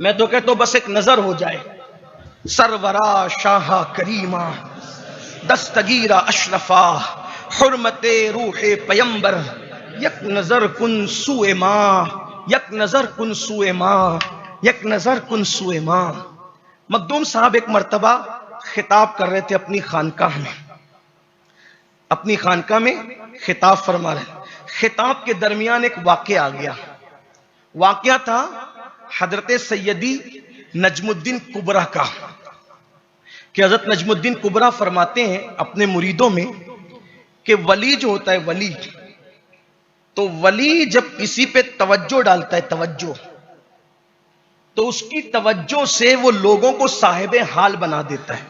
میں تو کہتا ہوں بس ایک نظر ہو جائے، سرورا شاہ کریمہ دستگیرہ اشرفا حرمت روح پیمبر، یک نظر کن سوئے ماں، یک نظر کن سوئے ماں، یک نظر کن سوئے ماں۔ مخدوم صاحب ایک مرتبہ خطاب کر رہے تھے اپنی خانقاہ میں، اپنی خانقاہ میں خطاب فرما رہے، خطاب کے درمیان ایک واقعہ آ گیا۔ واقعہ تھا حضرت سیدی نجم الدین کبریٰ کا، کہ حضرت نجم الدین کبریٰ فرماتے ہیں اپنے مریدوں میں کہ ولی جو ہوتا ہے ولی، تو ولی جب کسی پہ توجہ ڈالتا ہے توجہ، تو اس کی توجہ سے وہ لوگوں کو صاحب حال بنا دیتا ہے۔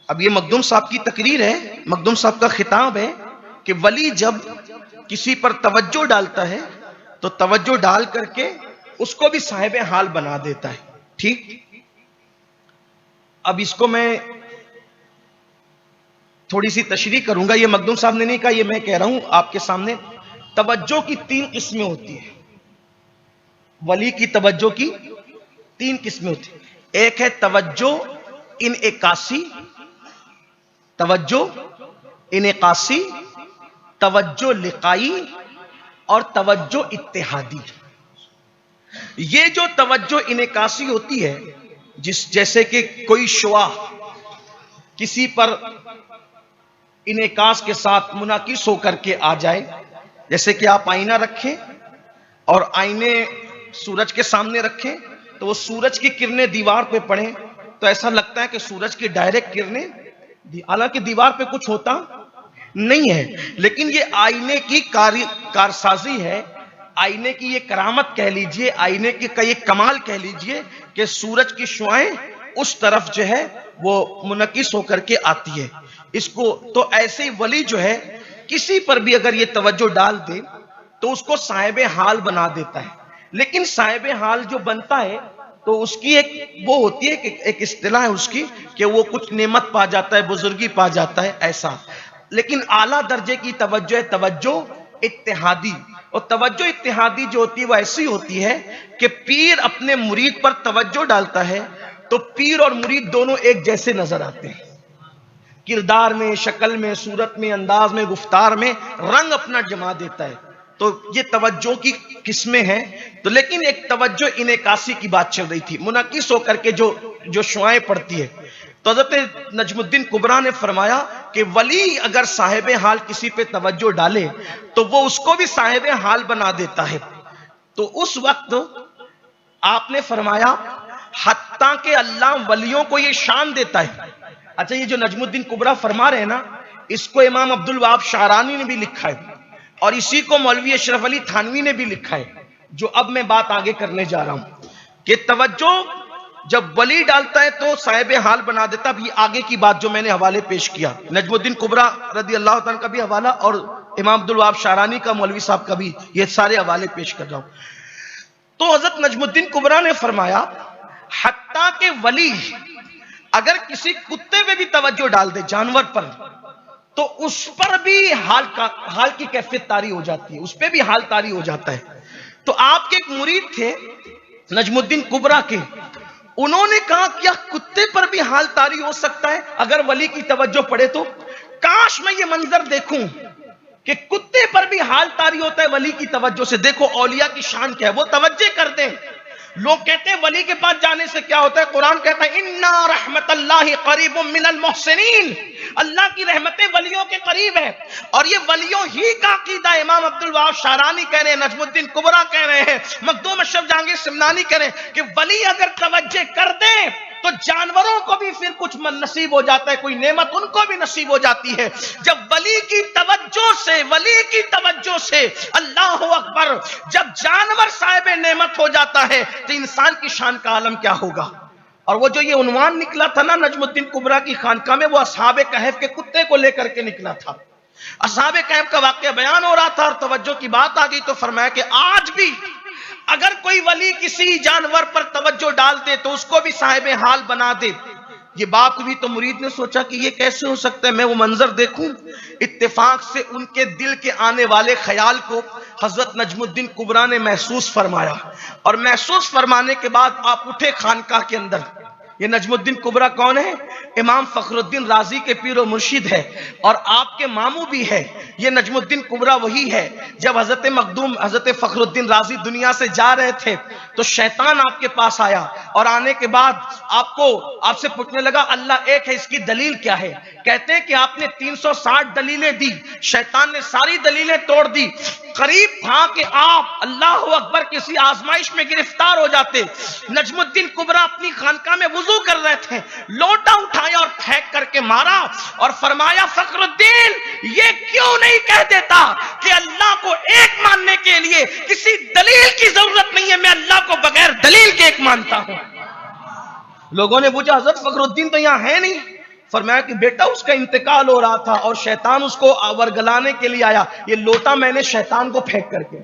اب یہ مخدوم صاحب کی تقریر ہے، مخدوم صاحب کا خطاب ہے کہ ولی جب کسی پر توجہ ڈالتا ہے تو توجہ ڈال کر کے اس کو بھی صاحب حال بنا دیتا ہے۔ ٹھیک، اب اس کو میں تھوڑی سی تشریح کروں گا، یہ مخدوم صاحب نے نہیں کہا، یہ میں کہہ رہا ہوں آپ کے سامنے۔ توجہ کی 3 قسمیں ہوتی ہیں، ولی کی توجہ کی 3 قسمیں ہوتی ہیں۔ ایک ہے توجہ انعکاسی، توجہ انعکاسی، توجہ لقائی اور توجہ اتحادی۔ یہ جو توجہ انعکاسی ہوتی ہے، جیسے کہ کوئی شعاع کسی پر انعکاس کے ساتھ منعکس ہو کر کے آ جائے، جیسے کہ آپ آئینہ رکھیں اور آئینے سورج کے سامنے رکھیں تو وہ سورج کی کرنیں دیوار پہ پڑیں تو ایسا لگتا ہے کہ سورج کی ڈائریکٹ کرنیں، حالانکہ دیوار پہ کچھ ہوتا نہیں ہے، لیکن یہ آئینے کی کارسازی ہے، آئینے کی یہ کرامت کہہ لیجئے، آئینے کا یہ کمال کہہ لیجئے کہ سورج کی شعاعیں اس طرف جو ہے وہ منعکس ہو کر کے آتی ہے۔ اس کو تو ایسے ہی ولی جو ہے کسی پر بھی اگر یہ توجہ ڈال دے تو اس کو صاحب حال بنا دیتا ہے۔ لیکن صاحب حال جو بنتا ہے تو اس کی ایک وہ ہوتی ہے کہ ایک اصطلاح ہے اس کی کہ وہ کچھ نعمت پا جاتا ہے، بزرگی پا جاتا ہے ایسا۔ لیکن اعلیٰ درجے کی توجہ ہے توجہ اتحادی، اور توجہ اتحادی جو ہوتی ہے وہ ایسی ہوتی ہے کہ پیر اپنے مرید پر توجہ ڈالتا ہے تو پیر اور مرید دونوں ایک جیسے نظر آتے ہیں، کردار میں، شکل میں، صورت میں، انداز میں، گفتار میں رنگ اپنا جما دیتا ہے۔ تو یہ توجہ کی قسمیں ہیں۔ تو لیکن ایک توجہ انعکاسی کی بات چل رہی تھی، منعکس ہو کر کے جو شعاعیں پڑتی ہے۔ تو حضرت نجم الدین کبریٰ نے فرمایا کہ ولی اگر صاحب حال کسی پہ توجہ ڈالے تو وہ اس کو بھی صاحب حال بنا دیتا ہے۔ تو اس وقت آپ نے فرمایا حتیٰ کہ اللہ ولیوں کو یہ شان دیتا ہے۔ اچھا، یہ جو نجم الدین کبریٰ فرما رہے ہیں نا، اس کو امام عبدالوہاب شعرانی نے بھی لکھا ہے اور اسی کو مولوی اشرف علی تھانوی نے بھی لکھا ہے، جو اب میں بات آگے کرنے جا رہا ہوں کہ توجہ جب ولی ڈالتا ہے تو صاحب حال بنا دیتا۔ اب یہ آگے کی بات جو میں نے حوالے پیش کیا، نجم الدین کبریٰ رضی اللہ تعالیٰ کا بھی حوالہ اور امام عبدالوہاب شعرانی کا، مولوی صاحب کا بھی، یہ سارے حوالے پیش کر رہا ہوں۔ تو حضرت نجم الدین کبریٰ نے فرمایا حتیٰ کہ ولی اگر کسی کتے پہ بھی توجہ ڈال دے، جانور پر، تو اس پر بھی حال کی کیفیت طاری ہو جاتی ہے، اس پہ بھی حال طاری ہو جاتا ہے۔ تو آپ کے ایک مرید تھے نجم الدین کبریٰ کے، انہوں نے کہا کیا کتے پر بھی حال طاری ہو سکتا ہے اگر ولی کی توجہ پڑے تو؟ کاش میں یہ منظر دیکھوں کہ کتے پر بھی حال طاری ہوتا ہے ولی کی توجہ سے۔ دیکھو اولیاء کی شان کیا ہے، وہ توجہ کر دیں۔ لوگ کہتے ہیں ولی کے پاس جانے سے کیا ہوتا ہے، قرآن کہتا ہے اِنَّا رَحْمَتَ اللَّهِ قَرِيبٌ مِّنَ الْمُحْسِنِينَ، اللہ کی رحمتیں ولیوں کے قریب ہے۔ اور یہ ولیوں ہی کا عقیدہ امام عبدالوہاب شعرانی کہہ رہے ہیں، نجم الدین کبریٰ کہہ رہے ہیں، مخدوم اشرف جہانگیر سمنانی کہہ رہے ہیں کہ ولی اگر توجہ کر دیں تو جانوروں کو بھی پھر کچھ نصیب ہو جاتا ہے، کوئی نعمت ان کو بھی نصیب ہو جاتی ہے۔ جب ولی کی توجہ سے اللہ اکبر، جب جانور صاحب نعمت ہو جاتا ہے تو انسان کی شان کا عالم کیا ہوگا۔ اور وہ جو یہ عنوان نکلا تھا نا نجم الدین کبریٰ کی خانقاہ میں، وہ اصحاب کہف کے کتے کو لے کر کے نکلا تھا۔ اصحاب کہف کا واقعہ بیان ہو رہا تھا اور توجہ کی بات آ گئی تو فرمایا کہ آج بھی اگر کوئی ولی کسی جانور پر توجہ ڈال دے تو اس کو بھی صاحب حال بنا دے۔ یہ بات ہوئی تو مرید نے سوچا کہ یہ کیسے ہو سکتا ہے، میں وہ منظر دیکھوں۔ اتفاق سے ان کے دل کے آنے والے خیال کو حضرت نجم الدین کبریٰ نے محسوس فرمایا، اور محسوس فرمانے کے بعد آپ اٹھے خانقاہ کے اندر۔ یہ نجم الدین کبریٰ کون ہے؟ امام فخر الدین رازی کے پیر و مرشد ہے، اور آپ کے ماموں بھی ہے۔ یہ نجم الدین کبریٰ وہی ہے جب حضرت مخدوم حضرت فخر الدین رازی دنیا سے جا رہے تھے تو شیطان آپ کے پاس آیا، اور آنے کے بعد آپ سے پوچھنے لگا اللہ ایک ہے، اس کی دلیل کیا ہے؟ کہتے ہیں کہ آپ نے 360 دلیلیں دی، شیطان نے ساری دلیلیں توڑ دی۔ قریب تھا کہ آپ اللہ اکبر کسی آزمائش میں گرفتار ہو جاتے۔ نجم الدین کبریٰ اپنی خانقاہ میں وضو کر رہے تھے، لوٹا اٹھایا اور پھینک کر کے مارا، اور فرمایا فخر الدین یہ کیوں نہیں کہہ دیتا کہ اللہ کو ایک ماننے کے لیے کسی دلیل کی ضرورت نہیں ہے، میں اللہ کو بغیر دلیل کے ایک مانتا ہوں۔ لوگوں نے پوچھا حضرت فخر الدین تو یہاں ہے نہیں؟ فرمایا کہ بیٹا اس کا انتقال ہو رہا تھا اور شیطان اس کو ورگلانے کے لیے آیا، یہ لوٹا میں نے شیطان کو پھینک کر کے۔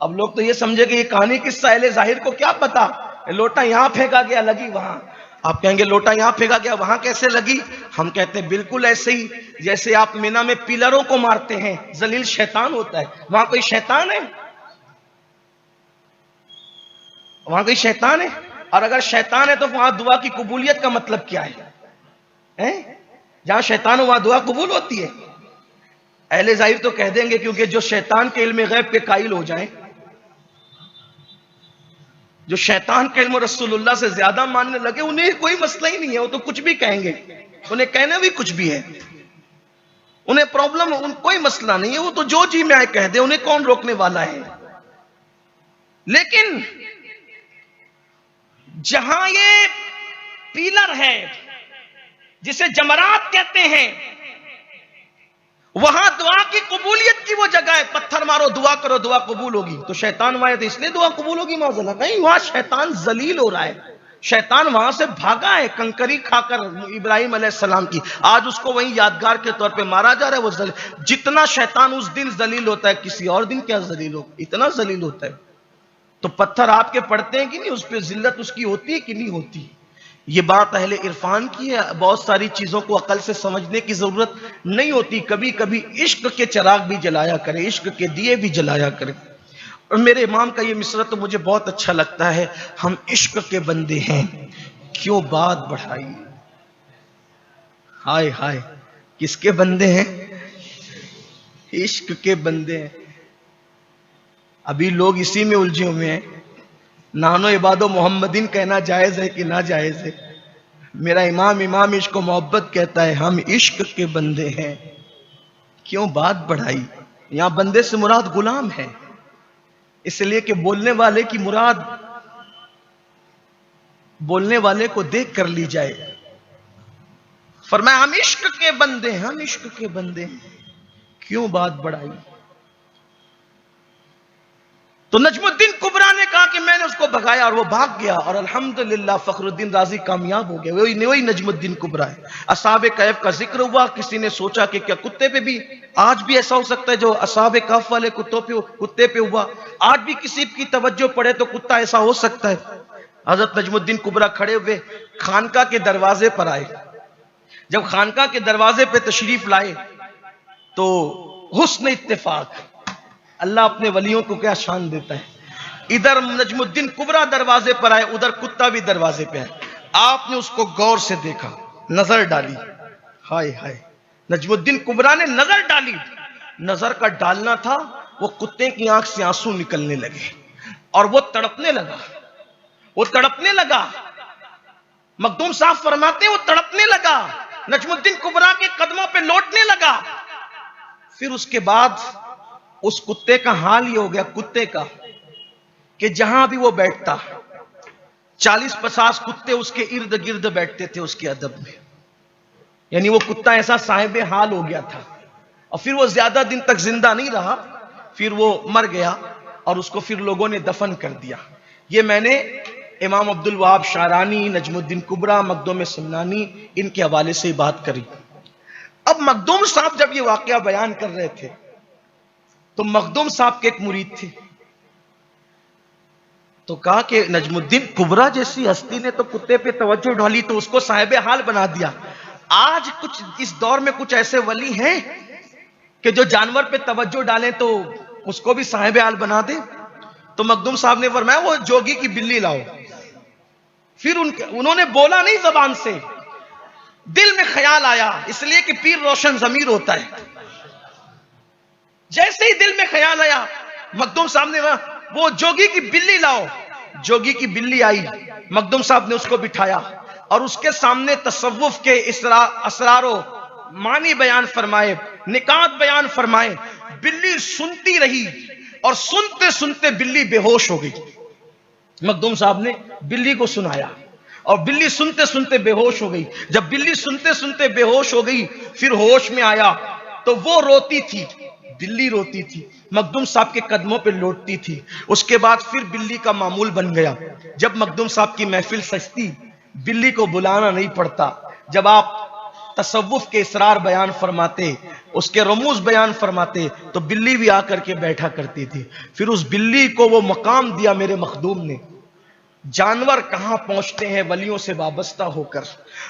اب لوگ تو یہ سمجھے کہ یہ کہانی قصہ اہل ظاہر کو کیا پتا، لوٹا یہاں پھینکا گیا لگی وہاں۔ آپ کہیں گے لوٹا یہاں پھینکا گیا وہاں کیسے لگی؟ ہم کہتے ہیں بالکل ایسے ہی جیسے آپ مینا میں پیلروں کو مارتے ہیں، ذلیل شیطان ہوتا ہے، وہاں کوئی شیطان ہے؟ وہاں کوئی شیطان ہے؟ اور اگر شیطان ہے تو وہاں دعا کی قبولیت کا مطلب کیا ہے؟ جہاں شیطان ہو وہاں دعا قبول ہوتی ہے؟ اہل ظاہر تو کہہ دیں گے کیونکہ جو شیطان کے علم غیب کے قائل ہو جائیں، جو شیطان کے علم رسول اللہ سے زیادہ ماننے لگے، انہیں کوئی مسئلہ ہی نہیں ہے، وہ تو کچھ بھی کہیں گے، انہیں کہنا بھی کچھ بھی ہے، انہیں پرابلم، کوئی مسئلہ نہیں ہے، وہ تو جو جی میں آئے کہہ دے، انہیں کون روکنے والا ہے۔ لیکن جہاں یہ پیلر ہے جسے جمرات کہتے ہیں، وہاں دعا کی قبولیت کی وہ جگہ ہے، پتھر مارو دعا کرو دعا قبول ہوگی، تو شیطان وہاں ہے تو اس لیے دعا قبول ہوگی؟ معاذ نہیں، وہاں شیطان ذلیل ہو رہا ہے، شیطان وہاں سے بھاگا ہے کنکری کھا کر ابراہیم علیہ السلام کی، آج اس کو وہیں یادگار کے طور پہ مارا جا رہا ہے۔ وہ جتنا شیطان اس دن ذلیل ہوتا ہے کسی اور دن کیا ذلیل ہو، اتنا ذلیل ہوتا ہے۔ تو پتھر آپ کے پڑتے ہیں کہ نہیں، اس پہ ذلت اس کی ہوتی ہے کہ نہیں ہوتی؟ یہ بات اہل عرفان کی ہے، بہت ساری چیزوں کو عقل سے سمجھنے کی ضرورت نہیں ہوتی، کبھی کبھی عشق کے چراغ بھی جلایا کرے، عشق کے دیے بھی جلایا کرے۔ اور میرے امام کا یہ مصرع تو مجھے بہت اچھا لگتا ہے، ہم عشق کے بندے ہیں کیوں بات بڑھائی۔ ہائے ہائے، کس کے بندے ہیں؟ عشق کے بندے ہیں۔ ابھی لوگ اسی میں الجھے ہوئے ہیں، نانو عباد و محمدین کہنا جائز ہے کہ ناجائز ہے؟ میرا امام عشق و محبت کہتا ہے ہم عشق کے بندے ہیں کیوں بات بڑھائی۔ یہاں بندے سے مراد غلام ہے، اس لیے کہ بولنے والے کی مراد بولنے والے کو دیکھ کر لی جائے۔ فرمایا ہم عشق کے بندے ہیں، ہم عشق کے بندے ہیں کیوں بات بڑھائی۔ تو نجم الدین کبریٰ نے کہا کہ میں نے اس کو بھگایا اور وہ بھاگ گیا، اور الحمدللہ فخر الدین رازی کامیاب ہو گیا، وہی نجم الدین کبریٰ ہے۔ اصحاب کہف کا ذکر ہوا، کسی نے سوچا کہ کیا کتے پہ بھی آج بھی ایسا ہو سکتا ہے جو اصحاب کہف والے کتے پہ ہوا، آج بھی کسی کی توجہ پڑے تو کتا ایسا ہو سکتا ہے۔ حضرت نجم الدین کبریٰ کھڑے ہوئے خانقاہ کے دروازے پر آئے، جب خانقاہ کے دروازے پہ تشریف لائے تو حسن اتفاق، اللہ اپنے ولیوں کو کیا شان دیتا ہے، ادھر نجم الدین کبریٰ دروازے پر آئے، ادھر کتا بھی دروازے پہ آئے، آپ نے اس کو غور سے دیکھا، نظر ڈالی، ہائے ہائے، نجم الدین کبریٰ نے نظر ڈالی، نظر کا ڈالنا تھا، وہ کتے کی آنکھ سے آنسو نکلنے لگے اور وہ تڑپنے لگا، مخدوم صاحب فرماتے ہیں وہ تڑپنے لگا، نجم الدین کبریٰ کے قدموں پہ لوٹنے لگا۔ پھر اس کے بعد اس کتے کا حال یہ ہو گیا، کتے کا، کہ جہاں بھی وہ بیٹھتا 40-50 کتے اس کے ارد گرد بیٹھتے تھے اس کے ادب میں، یعنی وہ کتا ایسا صاحب حال ہو گیا تھا۔ اور پھر وہ زیادہ دن تک زندہ نہیں رہا، پھر وہ مر گیا اور اس کو پھر لوگوں نے دفن کر دیا۔ یہ میں نے امام عبد الوہاب شعرانی، نجم الدین کبریٰ، مخدوم سمنانی، ان کے حوالے سے بات کری۔ اب مخدوم صاحب جب یہ واقعہ بیان کر رہے تھے تو مخدوم صاحب کے ایک مرید تھے، تو کہا کہ نجم الدین کبریٰ جیسی ہستی نے تو کتے پہ توجہ ڈالی تو اس کو صاحب حال بنا دیا، آج کچھ اس دور میں کچھ ایسے ولی ہیں کہ جو جانور پہ توجہ ڈالیں تو اس کو بھی صاحب حال بنا دے. تو مخدوم صاحب نے فرمایا وہ جوگی کی بلی لاؤ. پھر انہوں نے بولا نہیں زبان سے, دل میں خیال آیا, اس لیے کہ پیر روشن ضمیر ہوتا ہے. جیسے ہی دل میں خیال آیا مخدوم صاحب نے وہ جوگی کی بلی لاؤ. جوگی کی بلی آئی, مخدوم صاحب نے اس کو بٹھایا اور اس کے سامنے تصوف کے اسرار و معنی بیان فرمائے, نکات بیان فرمائے. بلی سنتی رہی اور سنتے سنتے بلی بے ہوش ہو گئی. مخدوم صاحب نے بلی کو سنایا اور بلی سنتے سنتے بے ہوش ہو گئی. جب بلی سنتے سنتے بے ہوش ہو گئی پھر ہوش میں آیا تو وہ روتی تھی, بلی روتی تھی, مخدوم صاحب کے قدموں پہ لوٹتی تھی. اس کے بعد پھر بلی کا معمول بن گیا. جب مخدوم صاحب کی محفل سجتی بلی کو بلانا نہیں پڑتا. جب آپ تصوف کے اسرار بیان فرماتے, اس کے رموز بیان فرماتے تو بلی بھی آ کر کے بیٹھا کرتی تھی. پھر اس بلی کو وہ مقام دیا میرے مخدوم نے. جانور کہاں پہنچتے ہیں ولیوں سے وابستہ ہو کر,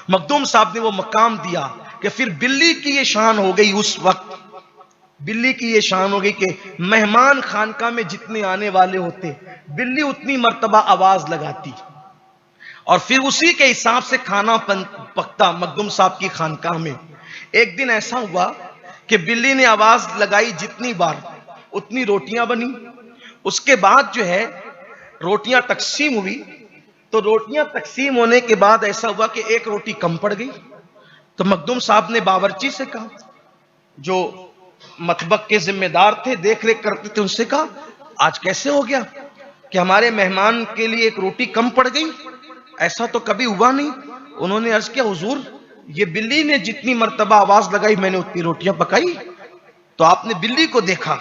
مخدوم صاحب نے وہ مقام دیا کہ پھر بلی کی یہ شان ہو گئی. اس وقت بلی کی یہ شان ہو گئی کہ مہمان خانقاہ میں جتنے آنے والے ہوتے بلی اتنی مرتبہ آواز لگاتی اور پھر اسی کے حساب سے کھانا پکتا مخدوم صاحب کی خانقاہ میں. ایک دن ایسا ہوا کہ بلی نے آواز لگائی جتنی بار اتنی روٹیاں بنی. اس کے بعد جو ہے روٹیاں تقسیم ہوئی تو روٹیاں تقسیم ہونے کے بعد ایسا ہوا کہ ایک روٹی کم پڑ گئی. تو مخدوم صاحب نے باورچی سے کہا, جو مطبخ کے ذمہ دار تھے, دیکھ ریکھ کرتے تھے, ان سے کہا آج کیسے ہو گیا کہ ہمارے مہمان کے لیے ایک روٹی کم پڑ گئی, ایسا تو کبھی ہوا نہیں. انہوں نے عرض کیا حضور یہ بلی نے جتنی مرتبہ آواز لگائی میں نے اتنی روٹیاں پکائی. تو آپ نے بلی کو دیکھا,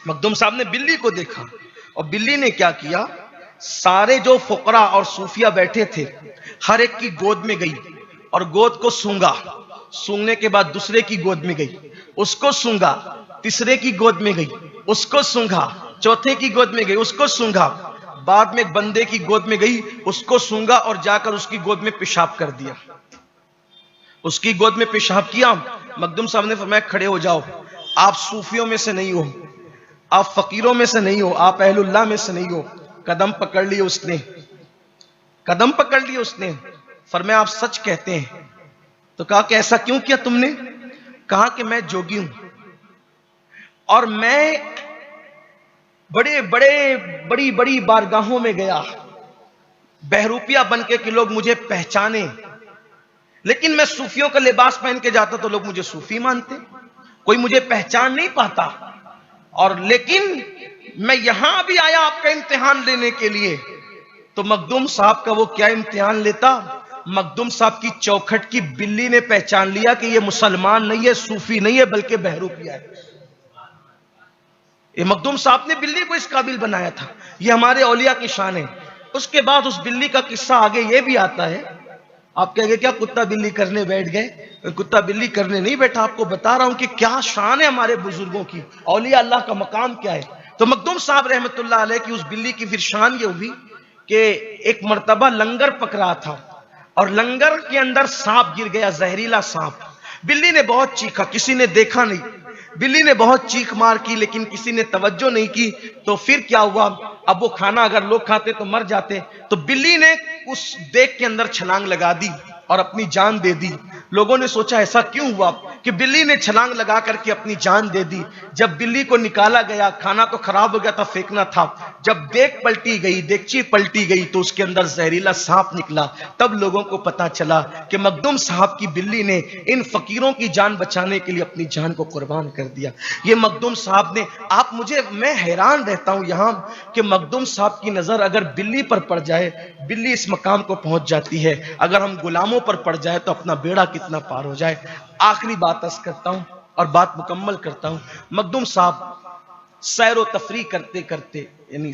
مخدوم صاحب نے بلی کو دیکھا اور بلی نے کیا کیا, سارے جو فقراء اور صوفیہ بیٹھے تھے ہر ایک کی گود میں گئی اور گود کو سونگا. سونگنے کے بعد دوسرے کی گود میں گئی, اس کو سونگا, تیسرے کی گود میں گئی, اس کو سونگا, چوتھے کی گود میں گئی, اس کو سونگا, بعد میں ایک بندے کی گود میں گئی, اس کو سونگا اور جا کر اس کی گود میں پیشاب کر دیا. اس کی گود میں پیشاب کیا. مخدوم صاحب نے فرمایا کھڑے ہو جاؤ, آپ صوفیوں میں سے نہیں ہو, آپ فقیروں میں سے نہیں ہو, آپ اہل اللہ میں سے نہیں ہو. قدم پکڑ لیے اس نے, قدم پکڑ لیے اس نے. فرمایا آپ سچ کہتے ہیں. تو کہا کہ ایسا کیوں کیا تم نے؟ کہا کہ میں جوگی ہوں اور میں بڑی بڑی بارگاہوں میں گیا, بہروپیہ بن کے کہ لوگ مجھے پہچانے, لیکن میں صوفیوں کا لباس پہن کے جاتا تو لوگ مجھے صوفی مانتے, کوئی مجھے پہچان نہیں پاتا. اور لیکن میں یہاں بھی آیا آپ کا امتحان لینے کے لیے. تو مخدوم صاحب کا وہ کیا امتحان لیتا, مخدوم صاحب کی چوکھٹ کی بلی نے پہچان لیا کہ یہ مسلمان نہیں ہے, صوفی نہیں ہے, بلکہ بہروپیہ ہے. یہ مخدوم صاحب نے بلی کو اس قابل بنایا تھا. یہ ہمارے اولیاء کی شان ہے. اس کے بعد اس بلی کا قصہ آگے یہ بھی آتا ہے. آپ کہیں گے کیا کتا بلی کرنے بیٹھ گئے؟ کتا بلی کرنے نہیں بیٹھا, آپ کو بتا رہا ہوں کہ کیا شان ہے ہمارے بزرگوں کی, اولیاء اللہ کا مقام کیا ہے. تو مخدوم صاحب رحمت اللہ علیہ کی اس بلی کی پھر شان یہ ہوئی کہ ایک مرتبہ لنگر پک رہا تھا اور لنگر کے اندر سانپ گر گیا, زہریلا سانپ. بلی نے بہت چیخا, کسی نے دیکھا نہیں, بلی نے بہت چیخ مار کی لیکن کسی نے توجہ نہیں کی. تو پھر کیا ہوا, اب وہ کھانا اگر لوگ کھاتے تو مر جاتے, تو بلی نے اس دیگ کے اندر چھلانگ لگا دی اور اپنی جان دے دی. لوگوں نے سوچا ایسا کیوں ہوا کہ بلی نے چھلانگ لگا کر کے اپنی جان دے دی. جب بلی کو نکالا گیا, کھانا تو خراب ہو گیا تھا, پھینکنا تھا, جب دیگ پلٹی گئی, دیگچی پلٹی گئی تو اس کے اندر زہریلا سانپ نکلا. تب لوگوں کو پتا چلا کہ مخدوم صاحب کی بلی نے ان فقیروں کی جان بچانے کے لیے اپنی جان کو قربان کر دیا. یہ مخدوم صاحب نے, میں حیران رہتا ہوں یہاں کہ مخدوم صاحب کی نظر اگر بلی پر پڑ جائے, بلی اس مقام کو پہنچ جاتی ہے, اگر ہم غلاموں پر پڑ جائے تو اپنا بیڑا کتنا پار ہو جائے. آخری بات عرض کرتا ہوں اور بات مکمل کرتا ہوں. مخدوم صاحب سیر و تفریح کرتے کرتے, یعنی